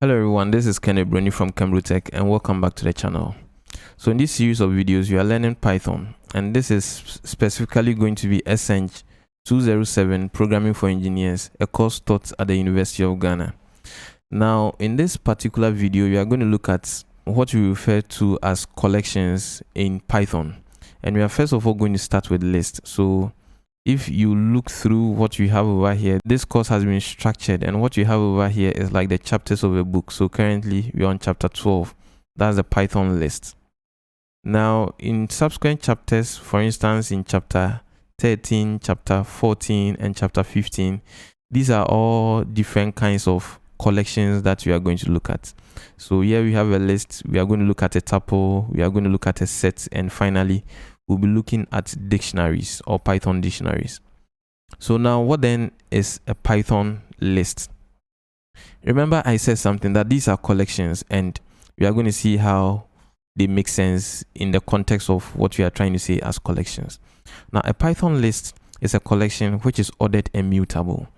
Hello everyone, this is Kenneth Bruni from Tech and welcome back to the channel. So in this series of videos, we are learning Python, and this is specifically going to be SENG 207 Programming for Engineers, a course taught at the University of Ghana. Now, in this particular video, we are going to look at what we refer to as collections in Python. And we are first of all going to start with lists. So if you look through what you have over here, this course has been structured, and what you have over here is like the chapters of a book. So currently we're on chapter 12. That's the Python list. Now in subsequent chapters, for instance in chapter 13, chapter 14 and chapter 15, these are all different kinds of collections that we are going to look at. So here we have a list, we are going to look at a tuple, we are going to look at a set, and finally we'll be looking at dictionaries or Python dictionaries. So now what then is a Python list? Remember I said something that these are collections, and we are going to see how they make sense in the context of what we are trying to say as collections. Now a Python list is a collection which is ordered and mutable.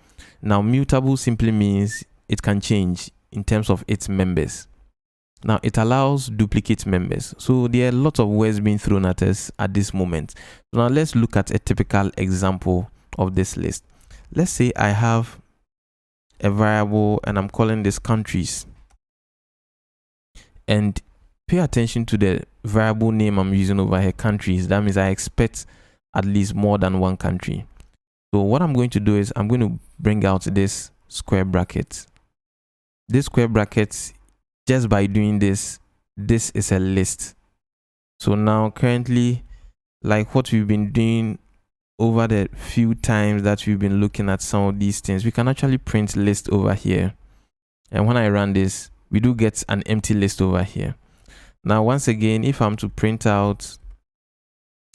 Now mutable simply means it can change in terms of its members. Now it allows duplicate members. So there are lots of words being thrown at us at this moment. So now let's look at a typical example of this list. Let's say I have a variable and I'm calling this countries. And pay attention to the variable name I'm using over here, countries. That means I expect at least more than one country. So what I'm going to do is I'm going to bring out this square bracket. This square bracket, just by doing this is a list. So now currently, like what we've been doing over the few times that we've been looking at some of these things, we can actually print list over here. And when I run this, we do get an empty list over here. Now, once again, if I'm to print out,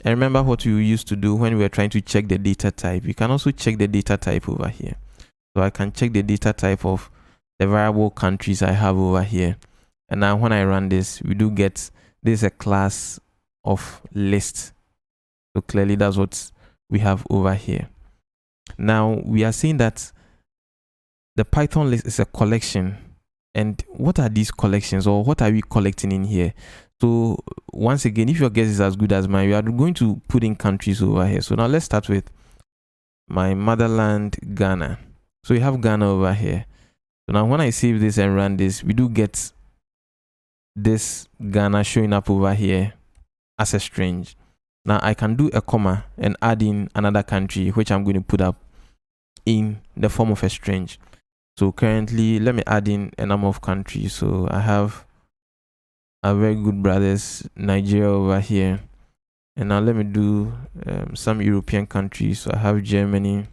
and remember what we used to do when we were trying to check the data type, you can also check the data type over here. So I can check the data type of the variable countries I have over here. And now when I run this, we do get this a class of list. So clearly that's what we have over here. Now we are saying that the Python list is a collection. And what are these collections, or what are we collecting in here? So once again, if your guess is as good as mine, we are going to put in countries over here. So now let's start with my motherland, Ghana. So we have Ghana over here. So now when I save this and run this, we do get this Ghana showing up over here as a string. Now I can do a comma and add in another country, which I'm going to put up in the form of a string. So currently, let me add in a number of countries. So I have our very good brothers, Nigeria over here. And now let me do some European countries. So I have Germany,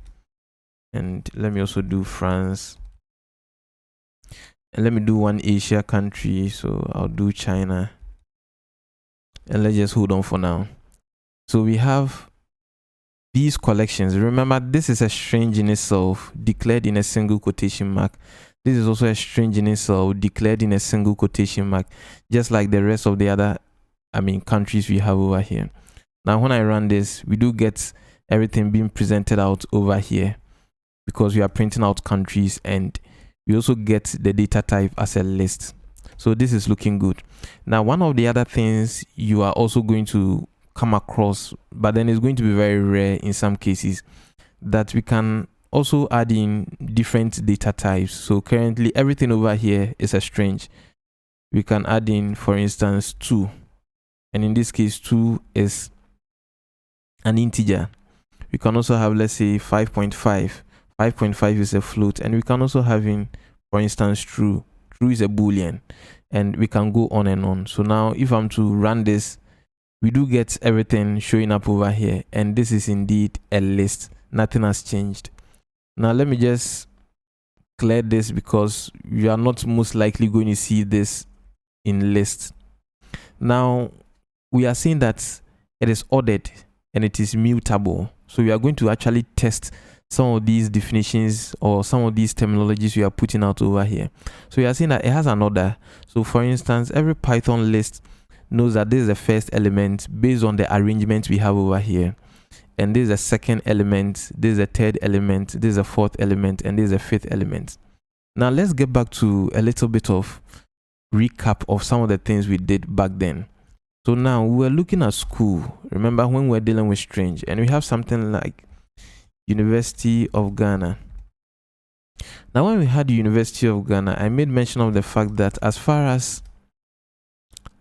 and let me also do France. And let me do one Asia country. So I'll do China. And let's just hold on for now. So we have these collections. Remember, this is a string in itself, declared in a single quotation mark. This is also a string in itself, declared in a single quotation mark, just like the rest of the other, countries we have over here. Now, when I run this, we do get everything being presented out over here because we are printing out countries, and we also get the data type as a list. So this is looking good. Now, one of the other things you are also going to come across, but then it's going to be very rare in some cases, that we can also add in different data types. So currently everything over here is a string. We can add in, for instance, 2, and in this case 2 is an integer. We can also have, let's say, 5.5. 5.5 is a float, and we can also have in, for instance, true. True is a boolean, and we can go on and on. So now if I'm to run this, we do get everything showing up over here, and this is indeed a list. Nothing has changed. Now let me just clear this because you are not most likely going to see this in list. Now we are saying that it is ordered and it is mutable. So we are going to actually test some of these definitions or some of these terminologies we are putting out over here. So we are saying that it has an order. So for instance, every Python list knows that this is the first element based on the arrangement we have over here, and this is the second element, this is the third element, this is the fourth element, and this is the fifth element. Now let's get back to a little bit of recap of some of the things we did back then. So now we were looking at school. Remember when we were dealing with strange, and we have something like University of Ghana. Now when we had the University of Ghana, I made mention of the fact that as far as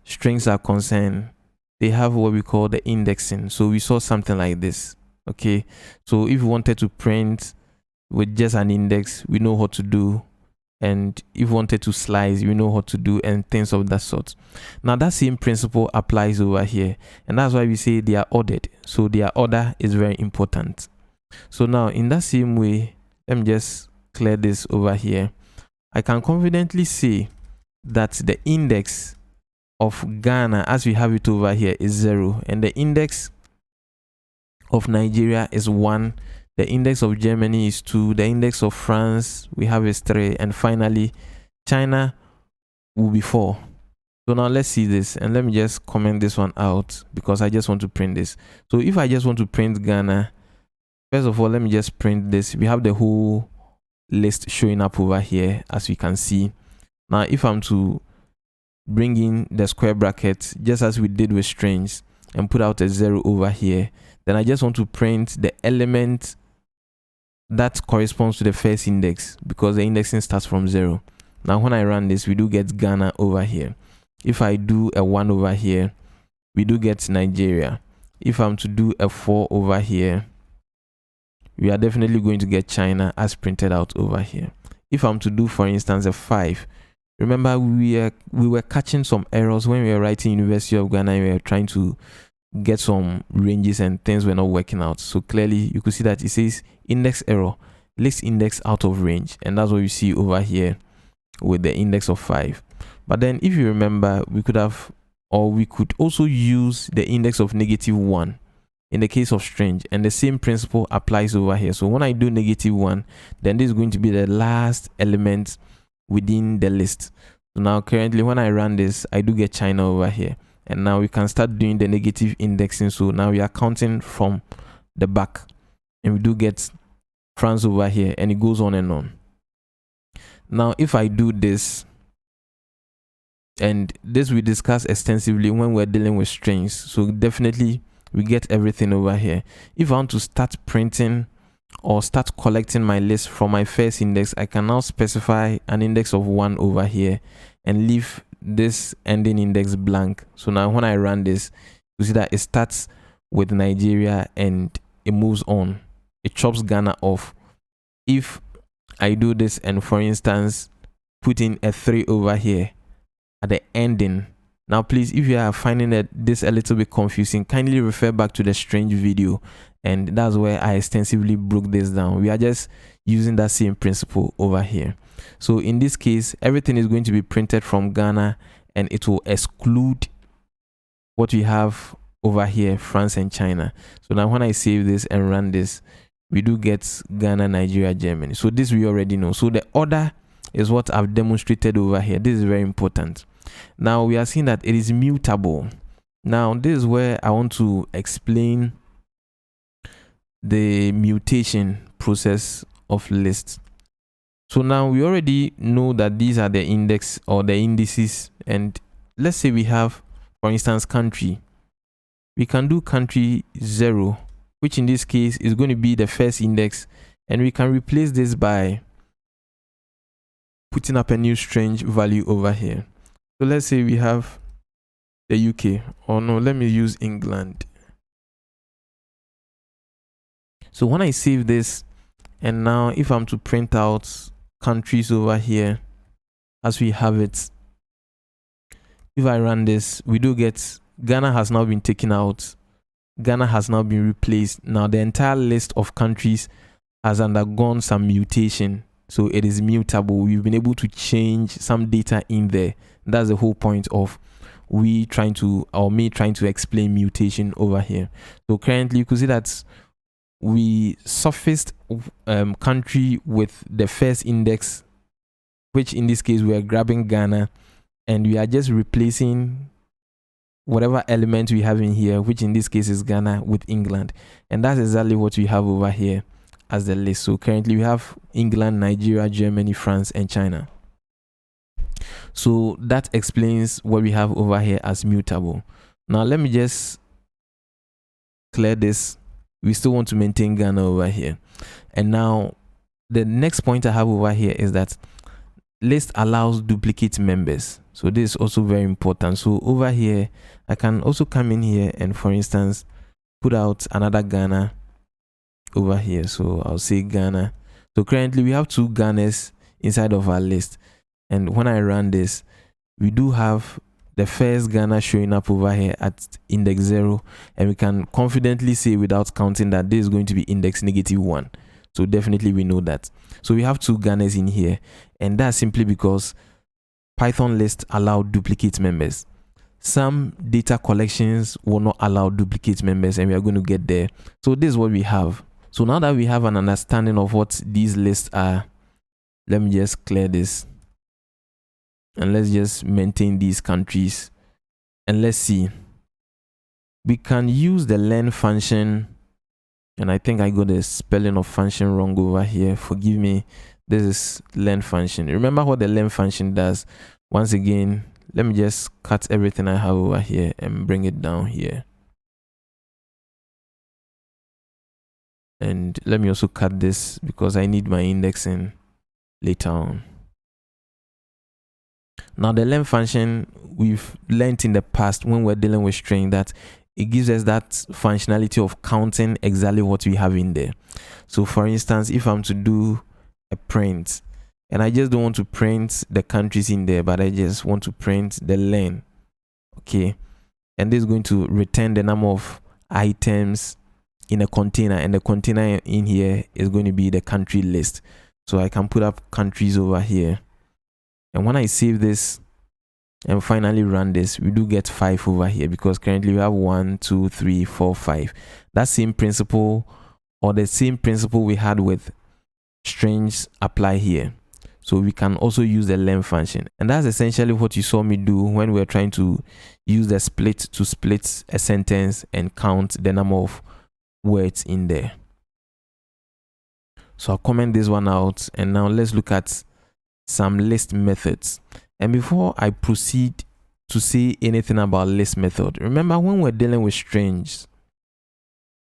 strings are concerned, they have what we call the indexing. So we saw something like this. Okay, so if we wanted to print with just an index, we know what to do. And if we wanted to slice, we know what to do, and things of that sort. Now that same principle applies over here, and that's why we say they are ordered. So their order is very important. So now in that same way, let me just clear this over here. I can confidently say that the index of Ghana, as we have it over here, is 0, and the index of Nigeria is 1. The index of Germany is 2. The index of France we have is 3. And finally, China will be 4. So now let's see this. And let me just comment this one out because I just want to print this. So if I just want to print Ghana, first of all, let me just print this. We have the whole list showing up over here, as we can see. Now, if I'm to bring in the square brackets, just as we did with strings, and put out a 0 over here, then I just want to print the element that corresponds to the first index because the indexing starts from 0. Now when I run this, we do get Ghana over here. If I do a 1 over here, we do get Nigeria. If I'm to do a 4 over here, we are definitely going to get China as printed out over here. If I'm to do, for instance, a 5, remember we were catching some errors when we were writing University of Ghana. We were trying to get some ranges and things were not working out. So clearly you could see that it says index error, list index out of range, and that's what you see over here with the index of 5. But then if you remember, we could have, or we could also use the index of -1 in the case of strange, and the same principle applies over here. So when I do -1, then this is going to be the last element within the list. So now currently when I run this, I do get China over here. And now we can start doing the negative indexing. So now we are counting from the back, and we do get France over here, and it goes on and on. Now if I do this, and this we discussed extensively when we're dealing with strings, so definitely we get everything over here. If I want to start printing or start collecting my list from my first index, I can now specify an index of 1 over here and leave this ending index blank. So now when I run this, you see that it starts with Nigeria and it moves on. It chops Ghana off. If I do this and, for instance, put in a 3 over here at the ending. Now please, if you are finding this a little bit confusing, kindly refer back to the strange video, and that's where I extensively broke this down. We are just using that same principle over here. So in this case, everything is going to be printed from Ghana, and it will exclude what we have over here, France and China. So now when I save this and run this, we do get Ghana, Nigeria, Germany. So this we already know. So the order is what I've demonstrated over here. This is very important. Now we are seeing that it is mutable. Now this is where I want to explain the mutation process of lists. So now we already know that these are the index or the indices, and let's say we have, for instance, country. We can do country 0, which in this case is going to be the first index, and we can replace this by putting up a new strange value over here. So let's say we have the UK, or no, let me use England. So when I save this, and now if I'm to print out countries over here as we have it, if I run this, we do get Ghana has now been taken out. Ghana has now been replaced. Now the entire list of countries has undergone some mutation, so it is mutable. We've been able to change some data in there. That's the whole point of me trying to explain mutation over here. So currently you could see that we surfaced country with the first index, which in this case we are grabbing Ghana, and we are just replacing whatever element we have in here, which in this case is Ghana, with England. And that's exactly what we have over here as the list. So currently we have England, Nigeria, Germany, France, and China. So that explains what we have over here as mutable. Now let me just clear this. We still want to maintain Ghana over here. And now the next point I have over here is that list allows duplicate members. So this is also very important. So over here, I can also come in here and, for instance, put out another Ghana over here. So I'll say Ghana. So currently we have 2 Ghanas inside of our list. And when I run this, we do have the first Ghana showing up over here at index 0. And we can confidently say without counting that this is going to be index -1. So definitely we know that. So we have 2 Ghanas in here. And that's simply because Python lists allow duplicate members. Some data collections will not allow duplicate members, and we are going to get there. So this is what we have. So now that we have an understanding of what these lists are, let me just clear this. And let's just maintain these countries. And let's see. We can use the len function. And I think I got the spelling of function wrong over here. Forgive me. This is len function. Remember what the len function does. Once again, let me just cut everything I have over here and bring it down here. And let me also cut this because I need my indexing later on. Now the len function, we've learned in the past when we're dealing with string that it gives us that functionality of counting exactly what we have in there. So for instance, if I'm to do a print and I just don't want to print the countries in there, but I just want to print the len, okay, and this is going to return the number of items in a container, and the container in here is going to be the country list. So I can put up countries over here, and when I save this and finally run this, we do get 5 over here because currently we have 1, 2, 3, 4, 5. That same principle, or the same principle we had with strings, apply here. So we can also use the len function, and that's essentially what you saw me do when we're trying to use the split to split a sentence and count the number of words in there. So I'll comment this one out, and now let's look at some list methods. And before I proceed to say anything about list method, remember when we're dealing with strings,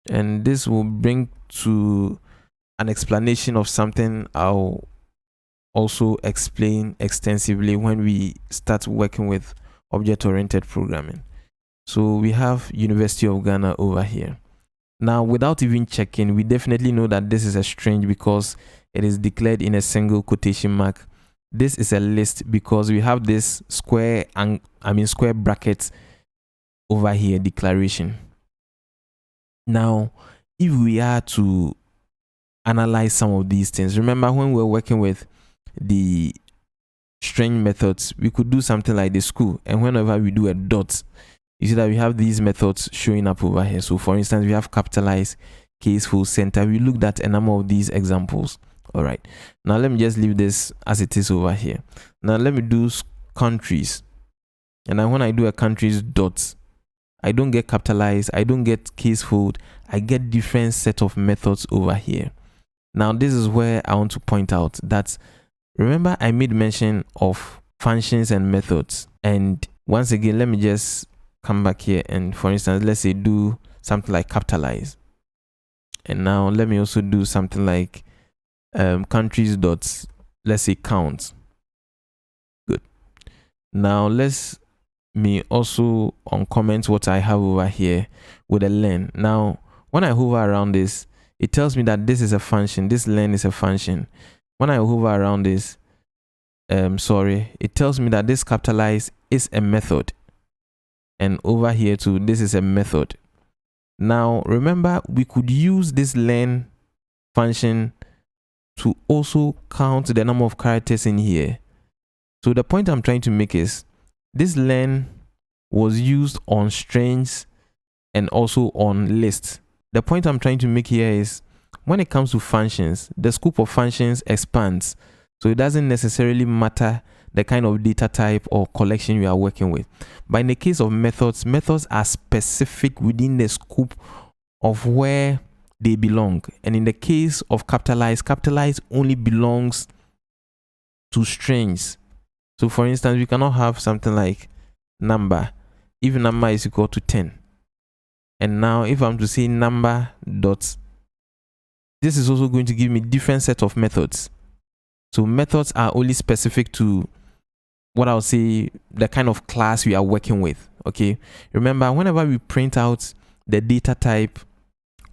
and this will bring to an explanation of something I'll also explain extensively when we start working with object-oriented programming. So we have University of Ghana over here. Now, without even checking, we definitely know that this is a string because it is declared in a single quotation mark. This is a list because we have this square bracket over here declaration. Now, if we are to analyze some of these things, remember when we're working with the string methods, we could do something like the school, and whenever we do a dot, you see that we have these methods showing up over here. So for instance, we have capitalize, case, full, center. We looked at a number of these examples. All right, now let me just leave this as it is over here. Now let me do countries, and then when I do a countries dot, I don't get capitalized, I don't get case fold, I get different set of methods over here. Now this is where I want to point out that, remember I made mention of functions and methods, and once again let me just come back here and, for instance, let's say do something like capitalize, and now let me also do something like countries dots, let's say count. Good. Now let's me also uncomment what I have over here with a len. Now when I hover around this, it tells me that this is a function, this len is a function. When I hover around this, it tells me that this capitalize is a method, and over here too, this is a method. Now remember, we could use this len function to also count the number of characters in here. So the point I'm trying to make is this len was used on strings and also on lists. The point I'm trying to make here is when it comes to functions, the scope of functions expands. So it doesn't necessarily matter the kind of data type or collection you are working with. But in the case of methods, methods are specific within the scope of where they belong. And in the case of capitalized only belongs to strings. So for instance, we cannot have something like number if number is equal to 10. And now if I'm to say number dot, this is also going to give me different set of methods. So methods are only specific to what I'll say the kind of class we are working with. Okay, remember, whenever we print out the data type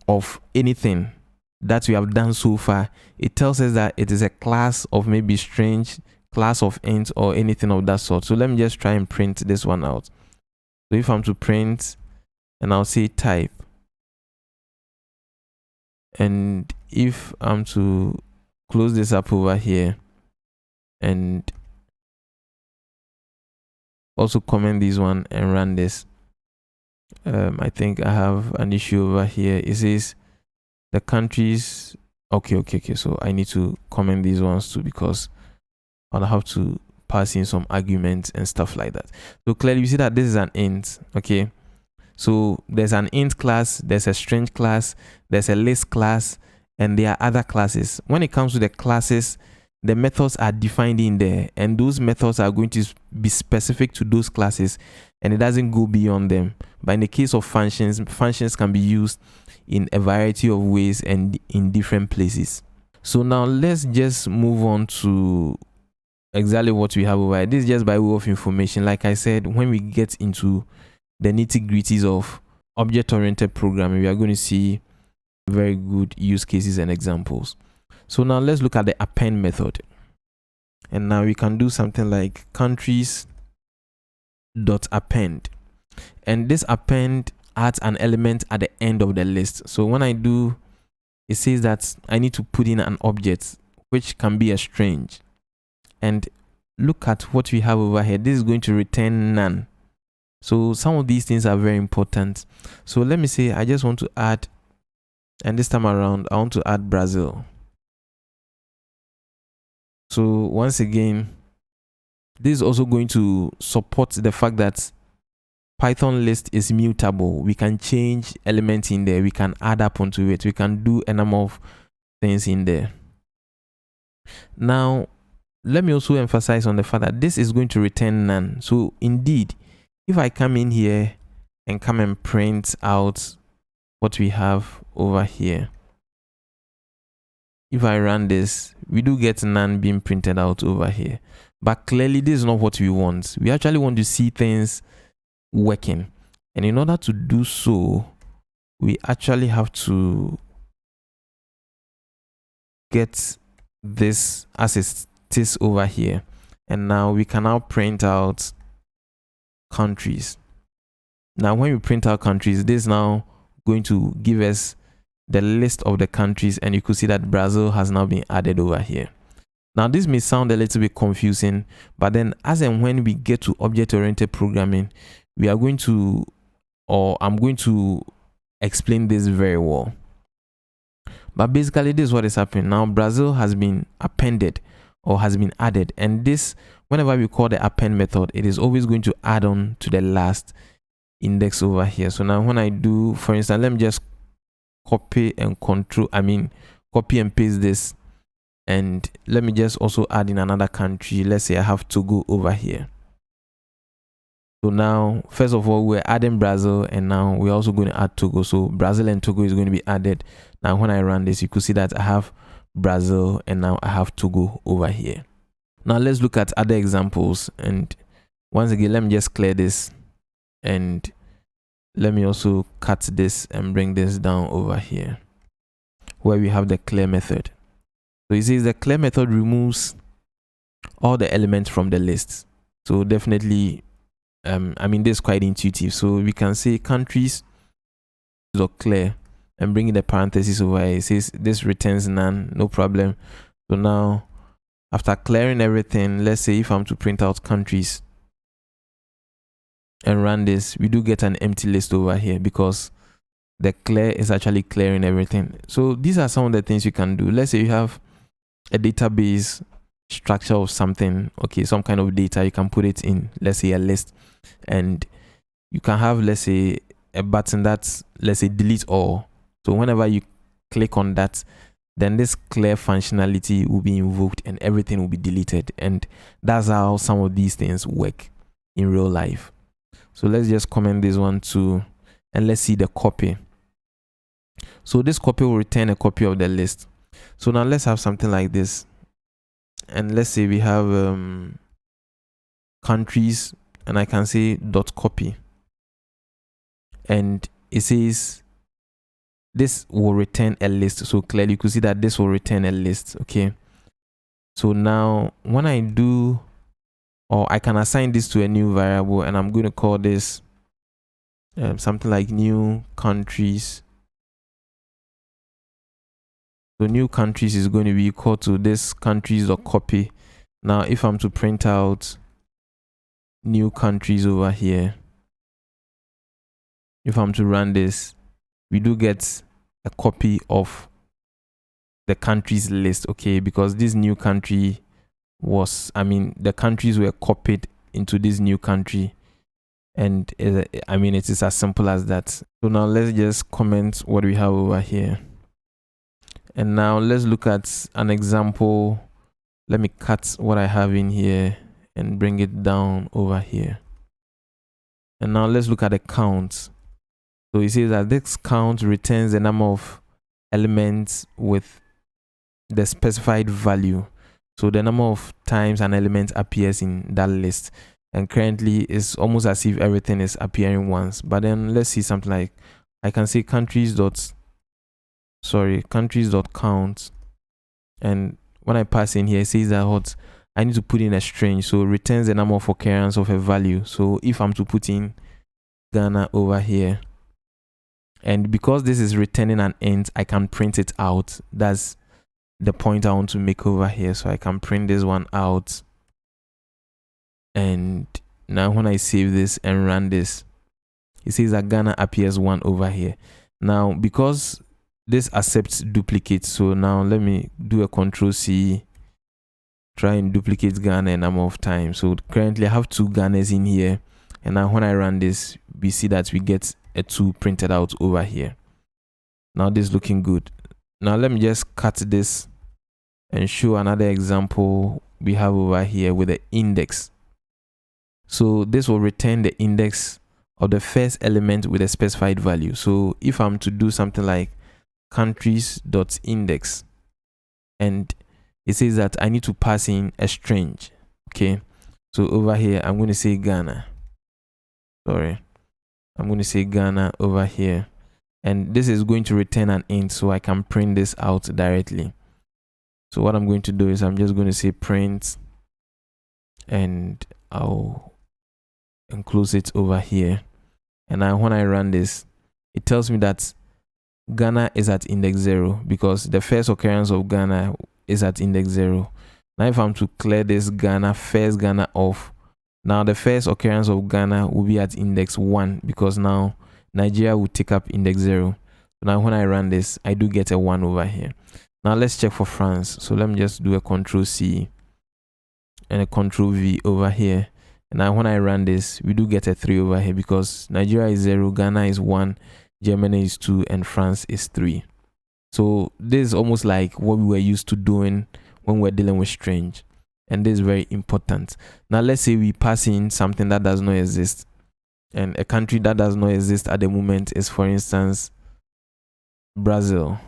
of anything that we have done so far, it tells us that it is a class of maybe string, class of int, or anything of that sort. So let me just try and print this one out. So if I'm to print, and I'll say type, and if I'm to close this up over here and also comment this one and run this, I think I have an issue over here. It says the countries. Okay. So I need to comment these ones too, because I'll have to pass in some arguments and stuff like that. So clearly you see that this is an int. Okay, so there's an int class, there's a string class, there's a list class, and there are other classes. When it comes to the classes, the methods are defined in there, and those methods are going to be specific to those classes, and it doesn't go beyond them. But in the case of functions, functions can be used in a variety of ways and in different places. So now let's just move on to exactly what we have over here. This is just by way of information. Like I said, when we get into the nitty-gritties of object-oriented programming, we are going to see very good use cases and examples. So now let's look at the append method. And now we can do something like countries.append. And this append adds an element at the end of the list. So when I do, it says that I need to put in an object, which can be a string. And look at what we have over here. This is going to return none. So some of these things are very important. So let me say I just want to add, and this time around I want to add Brazil. So once again, this is also going to support the fact that Python list is mutable. We can change elements in there, we can add up onto it, we can do a number of things in there. Now let me also emphasize on the fact that this is going to return none. So indeed, if I come in here and come and print out what we have over here, if I run this, we do get none being printed out over here. But clearly this is not what we want. We actually want to see things working. And in order to do so, we actually have to get this as it is over here. And now we can now print out countries. Now when we print out countries, this is now going to give us the list of the countries, and you could see that Brazil has now been added over here. Now this may sound a little bit confusing, but then as and when we get to object-oriented programming, we are going to, or I'm going to explain this very well. But basically this is what is happening. Now Brazil has been appended or has been added, and this, whenever we call the append method, it is always going to add on to the last index over here. So now when I do, for instance, let me just copy and copy and paste this, and let me just also add in another country. Let's say I have Togo over here. So now first of all, we're adding Brazil, and now we're also going to add Togo. So Brazil and Togo is going to be added. Now when I run this, you could see that I have Brazil and now I have Togo over here. Now let's look at other examples, and once again let me just clear this, and let me also cut this and bring this down over here where we have the clear method. So it says the clear method removes all the elements from the list. So definitely this is quite intuitive. So we can say countries dot clear and bring in the parentheses over here. It says this returns none, no problem. So now after clearing everything, let's say if I'm to print out countries and run this, we do get an empty list over here because the clear is actually clearing everything. So these are some of the things you can do. Let's say you have a database structure of something, okay, some kind of data, you can put it in, let's say a list, and you can have, let's say, a button that's, let's say, delete all. So whenever you click on that, then this clear functionality will be invoked and everything will be deleted. And that's how some of these things work in real life. So let's just comment this one too, and let's see the copy. So this copy will return a copy of the list. So now let's have something like this, and let's say we have countries, and I can say dot copy, and it says this will return a list. So clearly you could see that this will return a list. Okay, so now when I do, or I can assign this to a new variable, and I'm going to call this something like new countries. So new countries is going to be equal to this countries.copy. Now if I'm to print out new countries over here, if I'm to run this, we do get a copy of the countries list. Okay, because this new country was, the countries were copied into this new country, and it is as simple as that. So now let's just comment what we have over here, and now let's look at an example. Let me cut what I have in here and bring it down over here, and now let's look at the count. So it says that this count returns the number of elements with the specified value. So the number of times an element appears in that list, and currently it's almost as if everything is appearing once. But then let's see something like, I can say countries.count, and when I pass in here, it says that what I need to put in a string, so it returns the number of occurrence of a value. So if I'm to put in Ghana over here, and because this is returning an int, I can print it out. That's the point I want to make over here. So I can print this one out, and now when I save this and run this, it says that Ghana appears 1 over here. Now because this accepts duplicates, so now let me do a Control-C, try and duplicate Ghana a number of times. So currently I have 2 Ghanas in here, and now when I run this, we see that we get a 2 printed out over here. Now this is looking good. Now let me just cut this and show another example we have over here with the index. So this will return the index of the first element with a specified value. So if I'm to do something like countries.index, and it says that I need to pass in a string. Okay, so over here I'm going to say Ghana. I'm going to say Ghana over here, and this is going to return an int, so I can print this out directly. So what I'm going to do is I'm just going to say print, and I'll enclose it over here, and now when I run this, it tells me that Ghana is at index 0 because the first occurrence of Ghana is at index 0. Now if I'm to clear this first Ghana off, now the first occurrence of Ghana will be at index 1 because now Nigeria will take up index 0. So now when I run this, I do get a 1 over here. Now let's check for France. So let me just do a Control-C and a Control-V over here. And now when I run this, we do get a 3 over here because Nigeria is 0, Ghana is 1, Germany is 2, and France is 3. So this is almost like what we were used to doing when we're dealing with string. And this is very important. Now let's say we pass in something that does not exist, and a country that does not exist at the moment is, for instance, Brazil.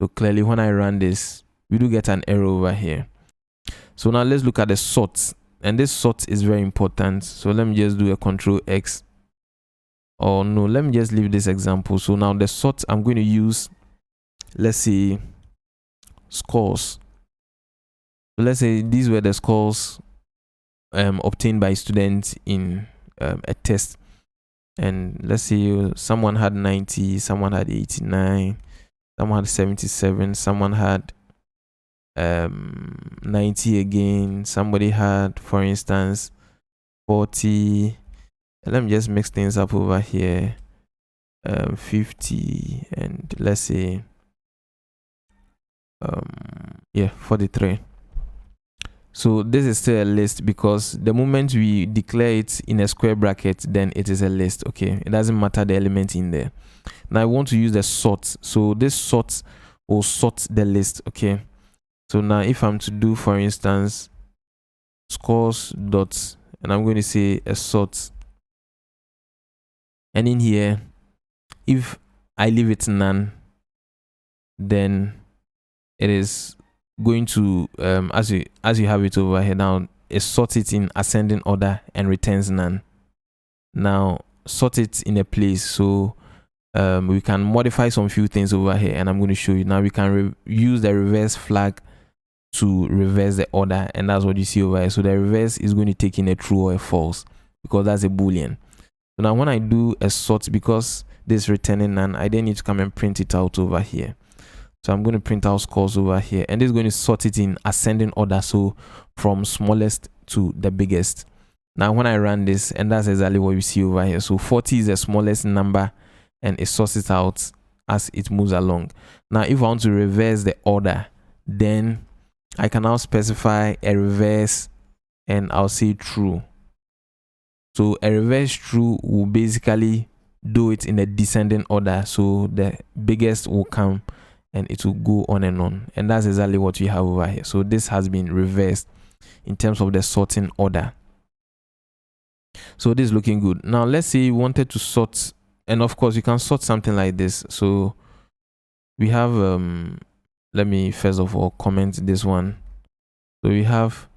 So clearly when I run this, we do get an error over here. So now let's look at the sort, and this sort is very important. So let me just do a Control-X, or no, let me just leave this example. So now the sort I'm going to use, let's say scores. So let's say these were the scores obtained by students in a test, and let's say someone had 90, someone had 89, someone had 77, someone had 90 again, somebody had, for instance, 40. Let me just mix things up over here, 50, and let's say 43. So this is still a list because the moment we declare it in a square bracket, then it is a list. Okay, it doesn't matter the element in there. Now I want to use the sort. So this sort will sort the list. Okay, so now if I'm to do, for instance, scores dot, and I'm going to say a sort, and in here, if I leave it none, then it is going to as you have it over here now, it sorts it in ascending order and returns none. Now sort it in a place, so we can modify some few things over here, and I'm going to show you. Now we can use the reverse flag to reverse the order, and that's what you see over here. So the reverse is going to take in a true or a false because that's a boolean. So now when I do a sort, because this is returning none, I then need to come and print it out over here. So I'm going to print out scores over here, and this is going to sort it in ascending order, so from smallest to the biggest. Now when I run this, and that's exactly what you see over here. So 40 is the smallest number, and it sorts it out as it moves along. Now if I want to reverse the order, then I can now specify a reverse, and I'll say true. So a reverse true will basically do it in a descending order, so the biggest will come and it will go on, and that's exactly what we have over here. So this has been reversed in terms of the sorting order. So this is looking good. Now let's say you wanted to sort, and of course you can sort something like this. So we have let me first of all comment this one. So we have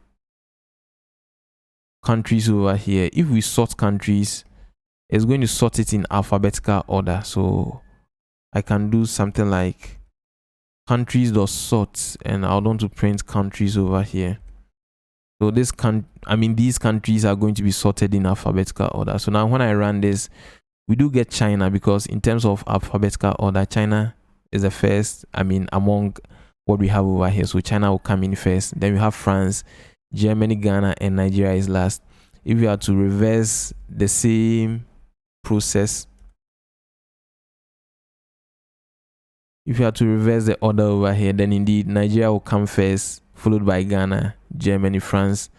countries over here. If we sort countries, it's going to sort it in alphabetical order. So I can do something like countries.sort, and I want to print countries over here. So this these countries are going to be sorted in alphabetical order. So now when I run this, we do get China, because in terms of alphabetical order, China is the first, among what we have over here. So China will come in first. Then we have France, Germany, Ghana, and Nigeria is last. If we are to reverse the same process, if you have to reverse the order over here, then indeed Nigeria will come first, followed by Ghana, Germany, France,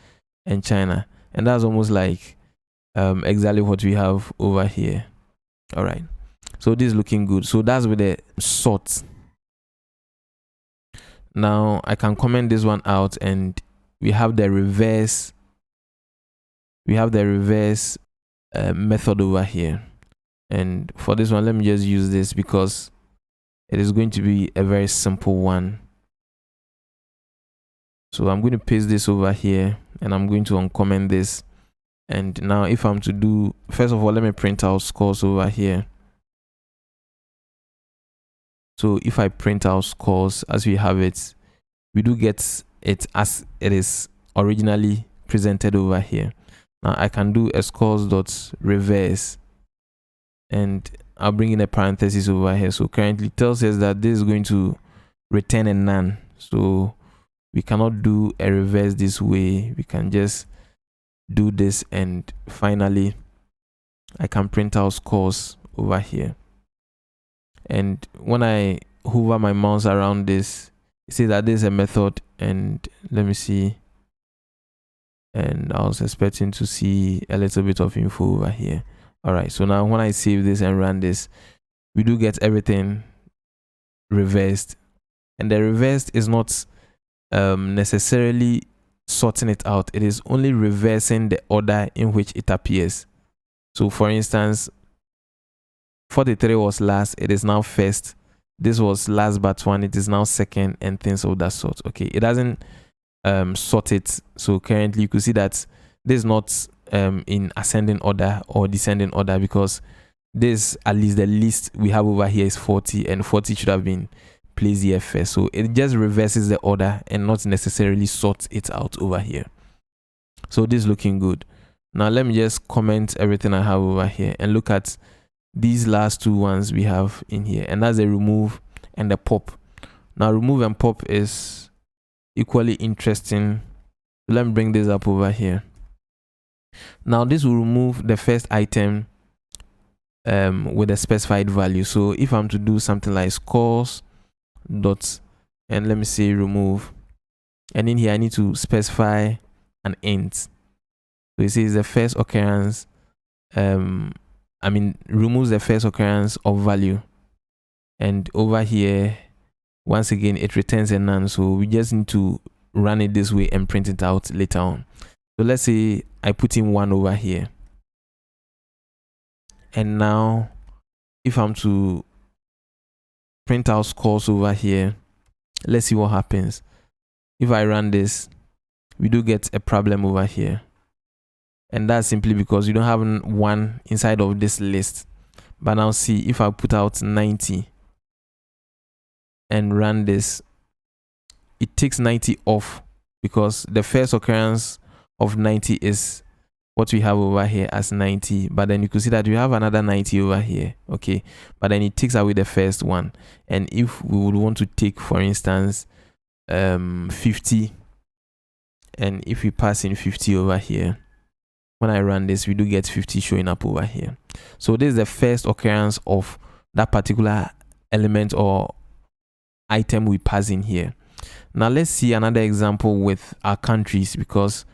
and China. And that's almost like exactly what we have over here. All right. So this is looking good. So that's with the sort. Now I can comment this one out, and we have the reverse. We have the reverse method over here. And for this one, let me just use this because it is going to be a very simple one. So I'm going to paste this over here, and I'm going to uncomment this. And now if I'm to do, first of all, let me print out scores over here. So if I print out scores as we have it, we do get it as it is originally presented over here. Now I can do a scores.reverse, and I'll bring in a parenthesis over here. So currently it tells us that this is going to return a none. So we cannot do a reverse this way. We can just do this, and finally I can print out scores over here. And when I hover my mouse around this, you see that there's a method, and let me see. And I was expecting to see a little bit of info over here. All right, so now when I save this and run this, we do get everything reversed. And the reversed is not necessarily sorting it out. It is only reversing the order in which it appears. So for instance, 43 was last, it is now first. This was last but one, it is now second, and things of that sort. Okay, it doesn't sort it. So currently you could see that this is not in ascending order or descending order, because this, at least the list we have over here, is 40, and 40 should have been placed here first. So it just reverses the order and not necessarily sorts it out over here. So this is looking good. Now let me just comment everything I have over here and look at these last two ones we have in here, and that's a remove and a pop. Now remove and pop is equally interesting. So let me bring this up over here. Now this will remove the first item with a specified value. So if I'm to do something like scores dot, and let me say remove, and in here I need to specify an int. So it says the first occurrence, removes the first occurrence of value, and over here once again it returns a none. So we just need to run it this way and print it out later on. So let's say I put in 1 over here, and now if I'm to print out scores over here, let's see what happens. If I run this, we do get a problem over here, and that's simply because you don't have 1 inside of this list. But now see, if I put out 90 and run this, it takes 90 off, because the first occurrence of 90 is what we have over here as 90, but then you could see that we have another 90 over here, okay, but then it takes away the first one. And if we would want to take, for instance, 50, and if we pass in 50 over here, when I run this, we do get 50 showing up over here. So this is the first occurrence of that particular element or item we pass in here. Now let's see another example with our countries, because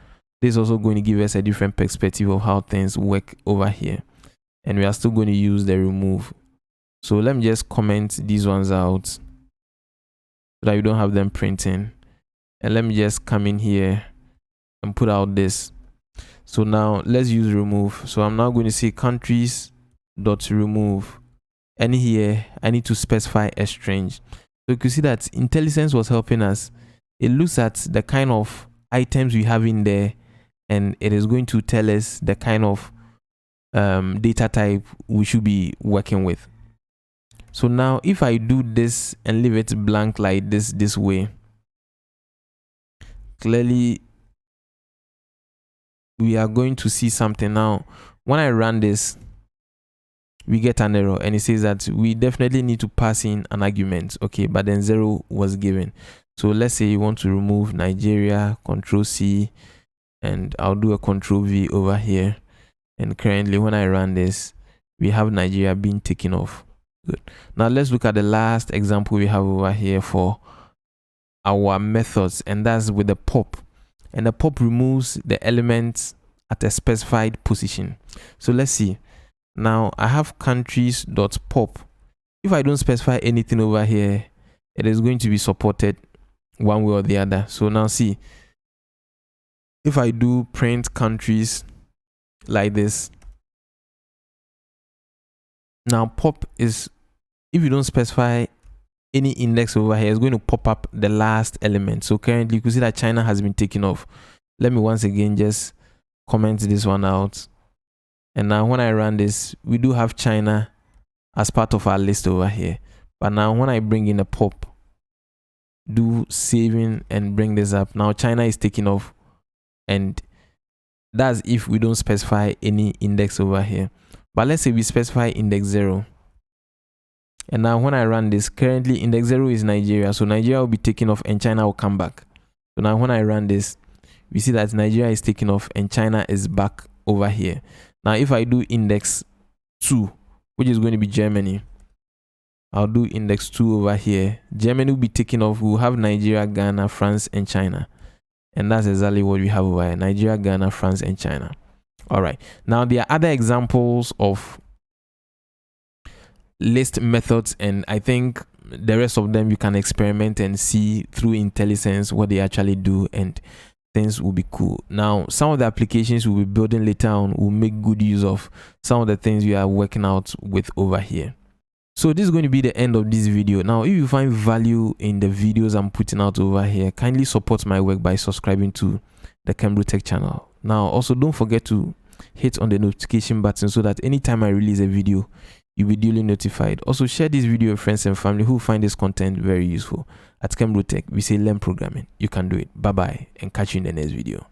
this is also going to give us a different perspective of how things work over here, and we are still going to use the remove. So let me just comment these ones out so that we don't have them printing, and let me just come in here and put out this. So now let's use remove. So I'm now going to say countries dot remove, and here I need to specify a string. So you can see that IntelliSense was helping us. It looks at the kind of items we have in there, and it is going to tell us the kind of data type we should be working with. So now if I do this and leave it blank like this way, clearly we are going to see something. Now when I run this, we get an error, and it says that we definitely need to pass in an argument, okay, but then 0 was given. So let's say you want to remove Nigeria, Control-C, and I'll do a Control-V over here, and currently when I run this, we have Nigeria being taken off. Good. Now let's look at the last example we have over here for our methods, and that's with the pop. And the pop removes the elements at a specified position. So let's see. Now I have countries.pop. If I don't specify anything over here, it is going to be supported one way or the other. So now see, if I do print countries like this, now pop is, if you don't specify any index over here, it's going to pop up the last element. So currently you can see that China has been taken off. Let me once again just comment this one out. And now when I run this, we do have China as part of our list over here. But now when I bring in a pop, do saving and bring this up, now China is taking off, and that's if we don't specify any index over here. But let's say we specify index 0. And now when I run this, currently index 0 is Nigeria. So Nigeria will be taken off and China will come back. So now when I run this, we see that Nigeria is taken off and China is back over here. Now if I do index 2, which is going to be Germany, I'll do index 2 over here. Germany will be taken off. We'll have Nigeria, Ghana, France, and China. And that's exactly what we have over here: Nigeria, Ghana, France, and China. All right. Now there are other examples of list methods, and I think the rest of them you can experiment and see through IntelliSense what they actually do, and things will be cool. Now some of the applications we'll be building later on will make good use of some of the things we are working out with over here. So this is going to be the end of this video. Now if you find value in the videos I'm putting out over here, kindly support my work by subscribing to the Cambro Tech channel. Now also don't forget to hit on the notification button so that anytime I release a video, you'll be duly notified. Also share this video with friends and family who find this content very useful. At Cambro Tech, we say learn programming. You can do it. Bye bye, and catch you in the next video.